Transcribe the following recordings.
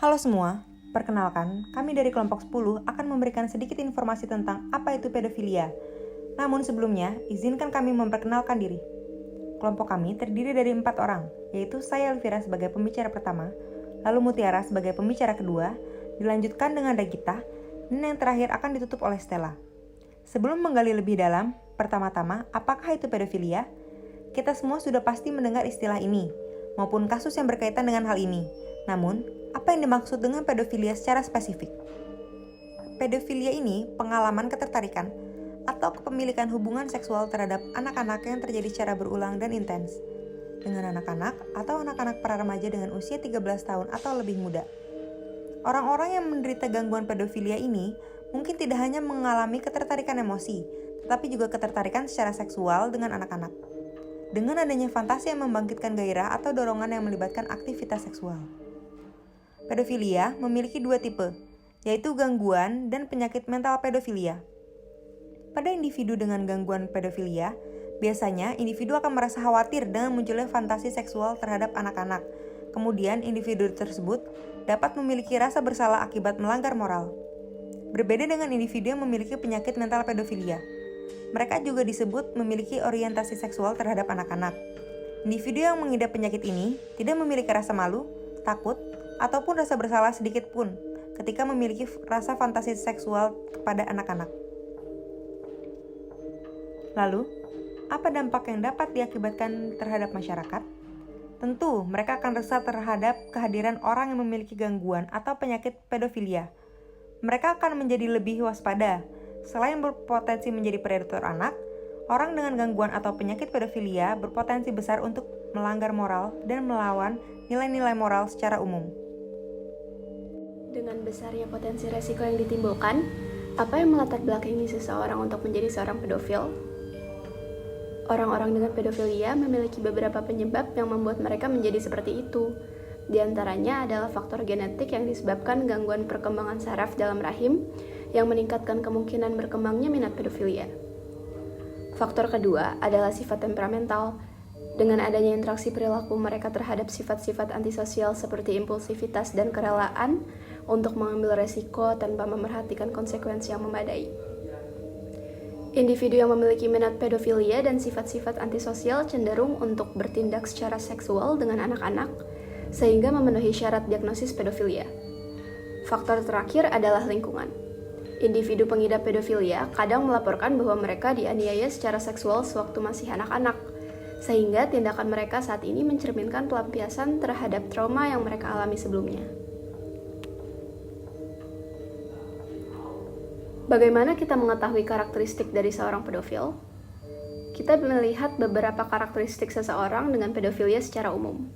Halo semua, perkenalkan, kami dari kelompok 10 akan memberikan sedikit informasi tentang apa itu pedofilia. Namun sebelumnya, izinkan kami memperkenalkan diri. Kelompok kami terdiri dari 4 orang, yaitu saya Elvira sebagai pembicara pertama, lalu Mutiara sebagai pembicara kedua, dilanjutkan dengan Regita, dan yang terakhir akan ditutup oleh Stella. Sebelum menggali lebih dalam, pertama-tama, apakah itu pedofilia? Kita semua sudah pasti mendengar istilah ini, maupun kasus yang berkaitan dengan hal ini. Namun, apa yang dimaksud dengan pedofilia secara spesifik? Pedofilia ini pengalaman ketertarikan atau kepemilikan hubungan seksual terhadap anak-anak yang terjadi secara berulang dan intens dengan anak-anak atau anak-anak para remaja dengan usia 13 tahun atau lebih muda. Orang-orang yang menderita gangguan pedofilia ini mungkin tidak hanya mengalami ketertarikan emosi, tetapi juga ketertarikan secara seksual dengan anak-anak. Dengan adanya fantasi yang membangkitkan gairah atau dorongan yang melibatkan aktivitas seksual. Pedofilia memiliki 2 tipe, yaitu gangguan dan penyakit mental pedofilia. Pada individu dengan gangguan pedofilia, biasanya individu akan merasa khawatir dengan munculnya fantasi seksual terhadap anak-anak. Kemudian individu tersebut dapat memiliki rasa bersalah akibat melanggar moral. Berbeda dengan individu yang memiliki penyakit mental pedofilia. Mereka juga disebut memiliki orientasi seksual terhadap anak-anak. Individu yang mengidap penyakit ini tidak memiliki rasa malu, takut, ataupun rasa bersalah sedikit pun ketika memiliki rasa fantasi seksual kepada anak-anak. Lalu, apa dampak yang dapat diakibatkan terhadap masyarakat? Tentu, mereka akan resah terhadap kehadiran orang yang memiliki gangguan atau penyakit pedofilia. Mereka akan menjadi lebih waspada. Selain berpotensi menjadi predator anak, orang dengan gangguan atau penyakit pedofilia berpotensi besar untuk melanggar moral dan melawan nilai-nilai moral secara umum. Dengan besarnya potensi resiko yang ditimbulkan, apa yang melatar belakangi seseorang untuk menjadi seorang pedofil? Orang-orang dengan pedofilia memiliki beberapa penyebab yang membuat mereka menjadi seperti itu. Di antaranya adalah faktor genetik yang disebabkan gangguan perkembangan saraf dalam rahim yang meningkatkan kemungkinan berkembangnya minat pedofilia. Faktor kedua adalah sifat temperamental. Dengan adanya interaksi perilaku mereka terhadap sifat-sifat antisosial seperti impulsivitas dan kerelaan untuk mengambil resiko tanpa memperhatikan konsekuensi yang memadai. Individu yang memiliki minat pedofilia dan sifat-sifat antisosial cenderung untuk bertindak secara seksual dengan anak-anak, sehingga memenuhi syarat diagnosis pedofilia. Faktor terakhir adalah lingkungan. Individu pengidap pedofilia kadang melaporkan bahwa mereka dianiaya secara seksual sewaktu masih anak-anak, sehingga tindakan mereka saat ini mencerminkan pelampiasan terhadap trauma yang mereka alami sebelumnya. Bagaimana kita mengetahui karakteristik dari seorang pedofil? Kita melihat beberapa karakteristik seseorang dengan pedofilia secara umum.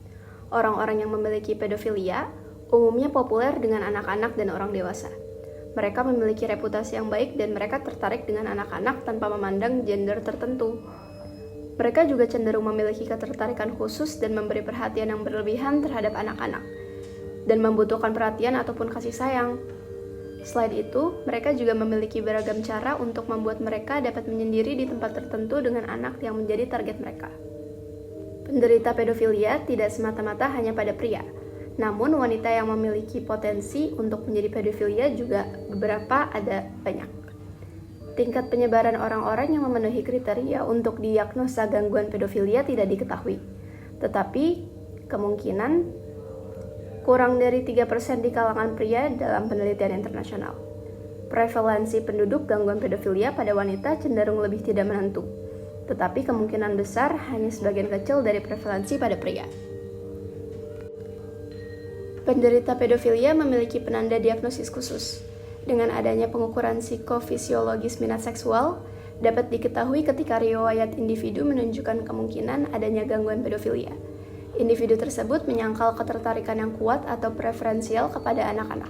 Orang-orang yang memiliki pedofilia umumnya populer dengan anak-anak dan orang dewasa. Mereka memiliki reputasi yang baik dan mereka tertarik dengan anak-anak tanpa memandang gender tertentu. Mereka juga cenderung memiliki ketertarikan khusus dan memberi perhatian yang berlebihan terhadap anak-anak, dan membutuhkan perhatian ataupun kasih sayang. Selain itu, mereka juga memiliki beragam cara untuk membuat mereka dapat menyendiri di tempat tertentu dengan anak yang menjadi target mereka. Penderita pedofilia tidak semata-mata hanya pada pria, namun wanita yang memiliki potensi untuk menjadi pedofilia juga beberapa ada banyak. Tingkat penyebaran orang-orang yang memenuhi kriteria untuk diagnosa gangguan pedofilia tidak diketahui, tetapi kemungkinan kurang dari 3% di kalangan pria dalam penelitian internasional. Prevalensi penduduk gangguan pedofilia pada wanita cenderung lebih tidak menentu, tetapi kemungkinan besar hanya sebagian kecil dari prevalensi pada pria. Penderita pedofilia memiliki penanda diagnosis khusus. Dengan adanya pengukuran psikofisiologis minat seksual, dapat diketahui ketika riwayat individu menunjukkan kemungkinan adanya gangguan pedofilia. Individu tersebut menyangkal ketertarikan yang kuat atau preferensial kepada anak-anak.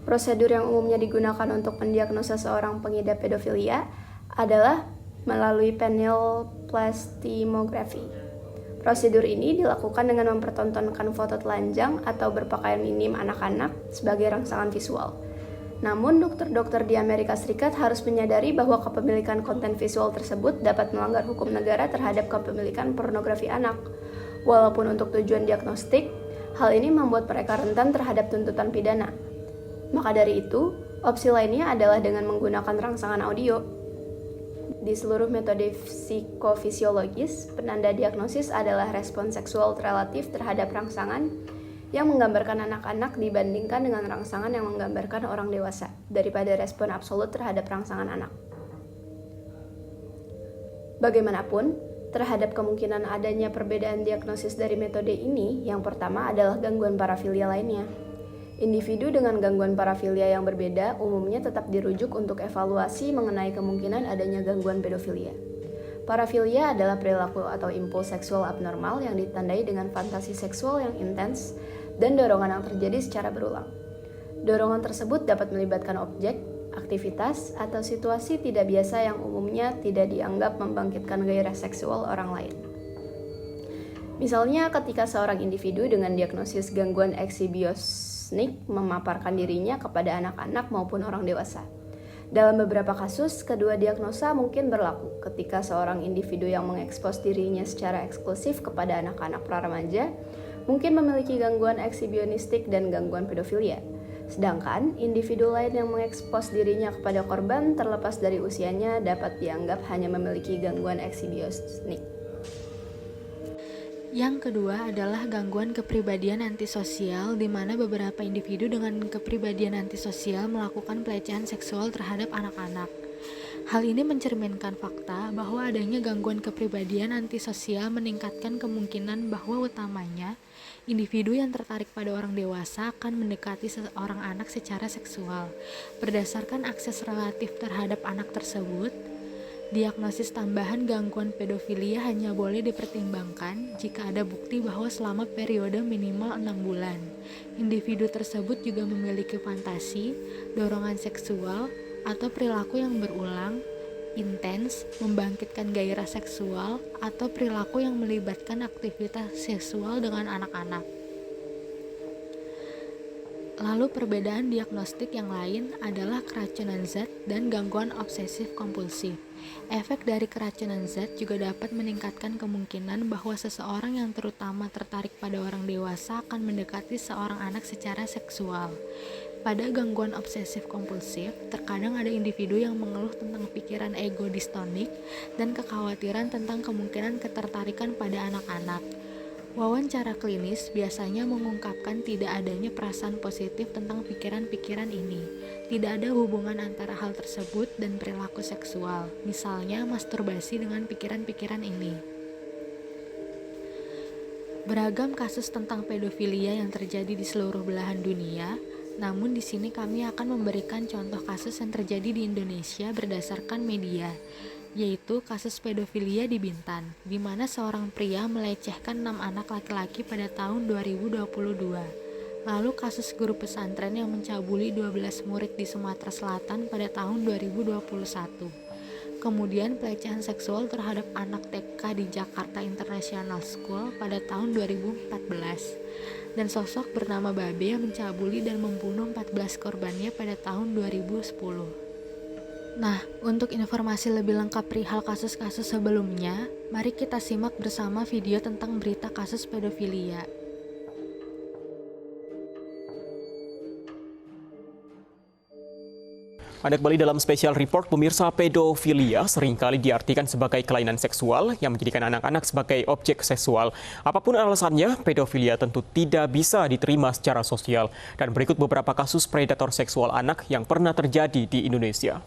Prosedur yang umumnya digunakan untuk mendiagnosa seorang pengidap pedofilia adalah melalui penilplastimography. Prosedur ini dilakukan dengan mempertontonkan foto telanjang atau berpakaian minim anak-anak sebagai rangsangan visual. Namun, dokter-dokter di Amerika Serikat harus menyadari bahwa kepemilikan konten visual tersebut dapat melanggar hukum negara terhadap kepemilikan pornografi anak. Walaupun untuk tujuan diagnostik, hal ini membuat mereka rentan terhadap tuntutan pidana. Maka dari itu, opsi lainnya adalah dengan menggunakan rangsangan audio. Di seluruh metode psikofisiologis, penanda diagnosis adalah respons seksual relatif terhadap rangsangan yang menggambarkan anak-anak dibandingkan dengan rangsangan yang menggambarkan orang dewasa, daripada respon absolut terhadap rangsangan anak. Bagaimanapun, terhadap kemungkinan adanya perbedaan diagnosis dari metode ini, yang pertama adalah gangguan parafilia lainnya. Individu dengan gangguan parafilia yang berbeda umumnya tetap dirujuk untuk evaluasi mengenai kemungkinan adanya gangguan pedofilia. Parafilia adalah perilaku atau impuls seksual abnormal yang ditandai dengan fantasi seksual yang intens dan dorongan yang terjadi secara berulang. Dorongan tersebut dapat melibatkan objek, aktivitas, atau situasi tidak biasa yang umumnya tidak dianggap membangkitkan gairah seksual orang lain. Misalnya ketika seorang individu dengan diagnosis gangguan ekshibionik memaparkan dirinya kepada anak-anak maupun orang dewasa. Dalam beberapa kasus, kedua diagnosa mungkin berlaku ketika seorang individu yang mengekspos dirinya secara eksklusif kepada anak-anak pra-remaja mungkin memiliki gangguan ekshibionistik dan gangguan pedofilia. Sedangkan individu lain yang mengekspos dirinya kepada korban terlepas dari usianya dapat dianggap hanya memiliki gangguan ekshibionik. Yang kedua adalah gangguan kepribadian antisosial, di mana beberapa individu dengan kepribadian antisosial melakukan pelecehan seksual terhadap anak-anak. Hal ini mencerminkan fakta bahwa adanya gangguan kepribadian antisosial meningkatkan kemungkinan bahwa utamanya individu yang tertarik pada orang dewasa akan mendekati seorang anak secara seksual. Berdasarkan akses relatif terhadap anak tersebut, diagnosis tambahan gangguan pedofilia hanya boleh dipertimbangkan jika ada bukti bahwa selama periode minimal 6 bulan, individu tersebut juga memiliki fantasi, dorongan seksual, atau perilaku yang berulang, intens, membangkitkan gairah seksual, atau perilaku yang melibatkan aktivitas seksual dengan anak-anak. Lalu perbedaan diagnostik yang lain adalah keracunan zat dan gangguan obsesif kompulsif. Efek dari keracunan zat juga dapat meningkatkan kemungkinan bahwa seseorang yang terutama tertarik pada orang dewasa akan mendekati seorang anak secara seksual. Pada gangguan obsesif kompulsif, terkadang ada individu yang mengeluh tentang pikiran ego distonik dan kekhawatiran tentang kemungkinan ketertarikan pada anak-anak. Wawancara klinis biasanya mengungkapkan tidak adanya perasaan positif tentang pikiran-pikiran ini. Tidak ada hubungan antara hal tersebut dan perilaku seksual, misalnya masturbasi dengan pikiran-pikiran ini. Beragam kasus tentang pedofilia yang terjadi di seluruh belahan dunia, namun di sini kami akan memberikan contoh kasus yang terjadi di Indonesia berdasarkan media, yaitu kasus pedofilia di Bintan, di mana seorang pria melecehkan 6 anak laki-laki pada tahun 2022. Lalu kasus guru pesantren yang mencabuli 12 murid di Sumatera Selatan pada tahun 2021. Kemudian pelecehan seksual terhadap anak TK di Jakarta International School pada tahun 2014. Dan sosok bernama Babe yang mencabuli dan membunuh 14 korbannya pada tahun 2010. Nah, untuk informasi lebih lengkap perihal kasus-kasus sebelumnya, mari kita simak bersama video tentang berita kasus pedofilia. Anda kembali dalam spesial report. Pemirsa, pedofilia seringkali diartikan sebagai kelainan seksual yang menjadikan anak-anak sebagai objek seksual. Apapun alasannya, pedofilia tentu tidak bisa diterima secara sosial. Dan berikut beberapa kasus predator seksual anak yang pernah terjadi di Indonesia.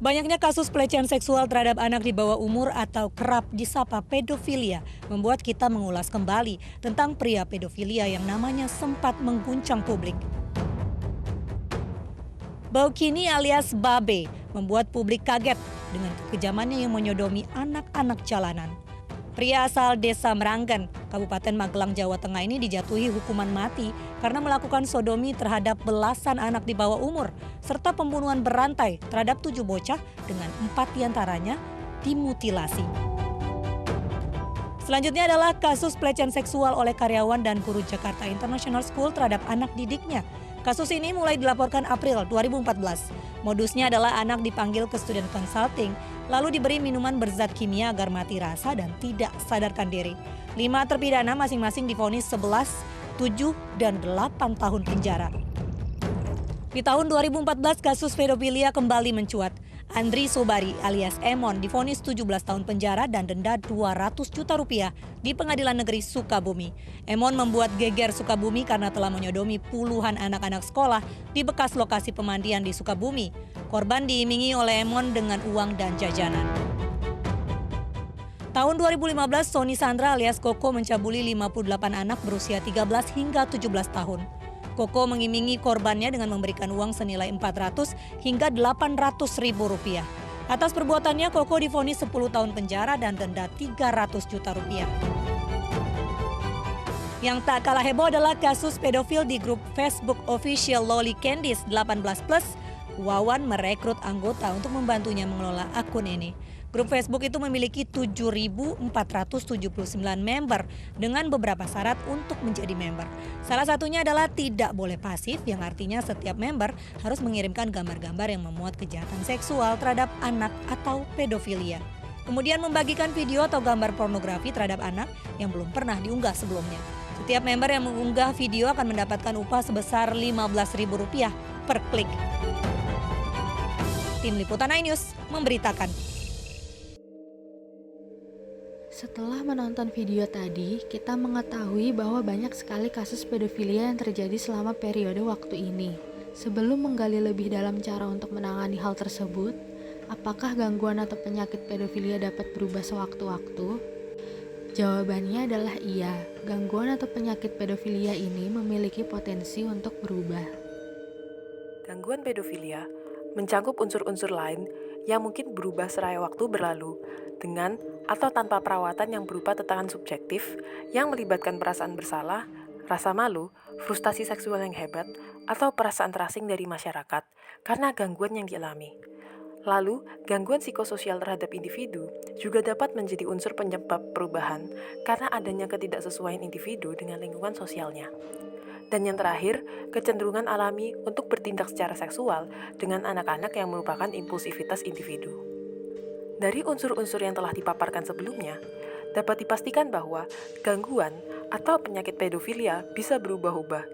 Banyaknya kasus pelecehan seksual terhadap anak di bawah umur atau kerap disapa pedofilia membuat kita mengulas kembali tentang pria pedofilia yang namanya sempat mengguncang publik. Baukini alias Babe membuat publik kaget dengan kekejamannya yang menyodomi anak-anak jalanan. Pria asal Desa Meranggen, Kabupaten Magelang, Jawa Tengah ini dijatuhi hukuman mati karena melakukan sodomi terhadap belasan anak di bawah umur serta pembunuhan berantai terhadap 7 bocah dengan 4 diantaranya dimutilasi. Selanjutnya adalah kasus pelecehan seksual oleh karyawan dan guru Jakarta International School terhadap anak didiknya. Kasus ini mulai dilaporkan April 2014. Modusnya adalah anak dipanggil ke student consulting, lalu diberi minuman berzat kimia agar mati rasa dan tidak sadarkan diri. 5 terpidana masing-masing divonis 11, 7, dan 8 tahun penjara. Di tahun 2014 kasus pedofilia kembali mencuat. Andri Sobari alias Emon divonis 17 tahun penjara dan denda 200 juta rupiah di Pengadilan Negeri Sukabumi. Emon membuat geger Sukabumi karena telah menyodomi puluhan anak-anak sekolah di bekas lokasi pemandian di Sukabumi. Korban diimingi oleh Emon dengan uang dan jajanan. Tahun 2015, Sony Sandra alias Koko mencabuli 58 anak berusia 13 hingga 17 tahun. Koko mengimingi korbannya dengan memberikan uang senilai 400 hingga 800 ribu rupiah. Atas perbuatannya, Koko divonis 10 tahun penjara dan denda 300 juta rupiah. Yang tak kalah heboh adalah kasus pedofil di grup Facebook official Loli Candies 18+. Wawan merekrut anggota untuk membantunya mengelola akun ini. Grup Facebook itu memiliki 7.479 member dengan beberapa syarat untuk menjadi member. Salah satunya adalah tidak boleh pasif, yang artinya setiap member harus mengirimkan gambar-gambar yang memuat kejahatan seksual terhadap anak atau pedofilia. Kemudian membagikan video atau gambar pornografi terhadap anak yang belum pernah diunggah sebelumnya. Setiap member yang mengunggah video akan mendapatkan upah sebesar Rp15.000 per klik. Tim Liputan iNews memberitakan. Setelah menonton video tadi, kita mengetahui bahwa banyak sekali kasus pedofilia yang terjadi selama periode waktu ini. Sebelum menggali lebih dalam cara untuk menangani hal tersebut, apakah gangguan atau penyakit pedofilia dapat berubah sewaktu-waktu? Jawabannya adalah iya, gangguan atau penyakit pedofilia ini memiliki potensi untuk berubah. Gangguan pedofilia mencakup unsur-unsur lain yang mungkin berubah seraya waktu berlalu dengan atau tanpa perawatan yang berupa tekanan subjektif yang melibatkan perasaan bersalah, rasa malu, frustasi seksual yang hebat, atau perasaan terasing dari masyarakat karena gangguan yang dialami. Lalu, gangguan psikososial terhadap individu juga dapat menjadi unsur penyebab perubahan karena adanya ketidaksesuaian individu dengan lingkungan sosialnya. Dan yang terakhir, kecenderungan alami untuk bertindak secara seksual dengan anak-anak yang merupakan impulsivitas individu. Dari unsur-unsur yang telah dipaparkan sebelumnya, dapat dipastikan bahwa gangguan atau penyakit pedofilia bisa berubah-ubah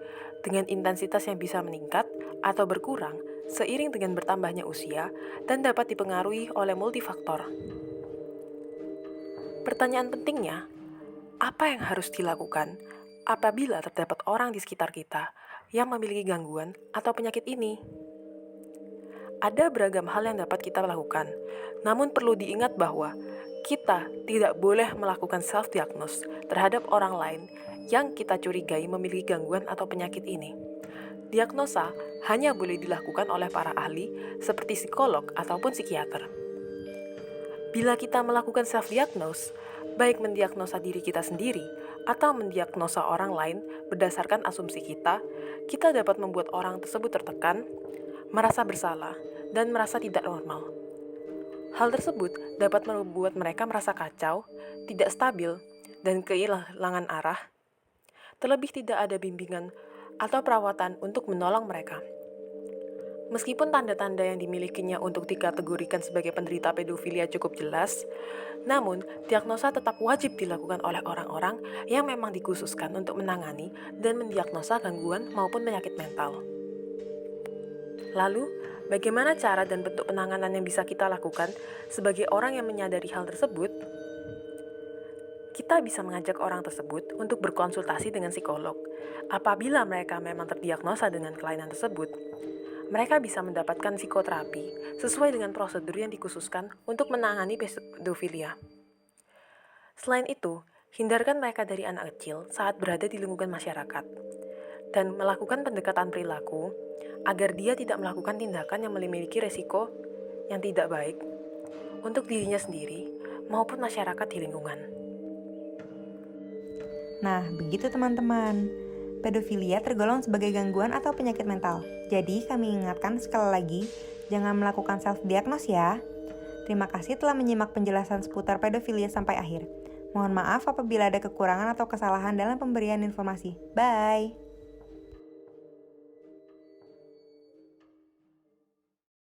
dengan intensitas yang bisa meningkat atau berkurang seiring dengan bertambahnya usia dan dapat dipengaruhi oleh multifaktor. Pertanyaan pentingnya, apa yang harus dilakukan apabila terdapat orang di sekitar kita yang memiliki gangguan atau penyakit ini? Ada beragam hal yang dapat kita lakukan, namun perlu diingat bahwa kita tidak boleh melakukan self-diagnose terhadap orang lain yang kita curigai memiliki gangguan atau penyakit ini. Diagnosa hanya boleh dilakukan oleh para ahli seperti psikolog ataupun psikiater. Bila kita melakukan self-diagnose, baik mendiagnosa diri kita sendiri atau mendiagnosa orang lain berdasarkan asumsi kita dapat membuat orang tersebut tertekan, merasa bersalah, dan merasa tidak normal. Hal tersebut dapat membuat mereka merasa kacau, tidak stabil, dan kehilangan arah. Terlebih tidak ada bimbingan atau perawatan untuk menolong mereka. Meskipun tanda-tanda yang dimilikinya untuk dikategorikan sebagai penderita pedofilia cukup jelas, namun diagnosa tetap wajib dilakukan oleh orang-orang yang memang dikhususkan untuk menangani dan mendiagnosa gangguan maupun penyakit mental. Lalu, bagaimana cara dan bentuk penanganan yang bisa kita lakukan sebagai orang yang menyadari hal tersebut? Kita bisa mengajak orang tersebut untuk berkonsultasi dengan psikolog. Apabila mereka memang terdiagnosa dengan kelainan tersebut, mereka bisa mendapatkan psikoterapi sesuai dengan prosedur yang dikhususkan untuk menangani pedofilia. Selain itu, hindarkan mereka dari anak kecil saat berada di lingkungan masyarakat, dan melakukan pendekatan perilaku agar dia tidak melakukan tindakan yang memiliki resiko yang tidak baik untuk dirinya sendiri maupun masyarakat di lingkungan. Nah, begitu teman-teman. Pedofilia tergolong sebagai gangguan atau penyakit mental. Jadi, kami ingatkan sekali lagi, jangan melakukan self-diagnose ya. Terima kasih telah menyimak penjelasan seputar pedofilia sampai akhir. Mohon maaf apabila ada kekurangan atau kesalahan dalam pemberian informasi. Bye!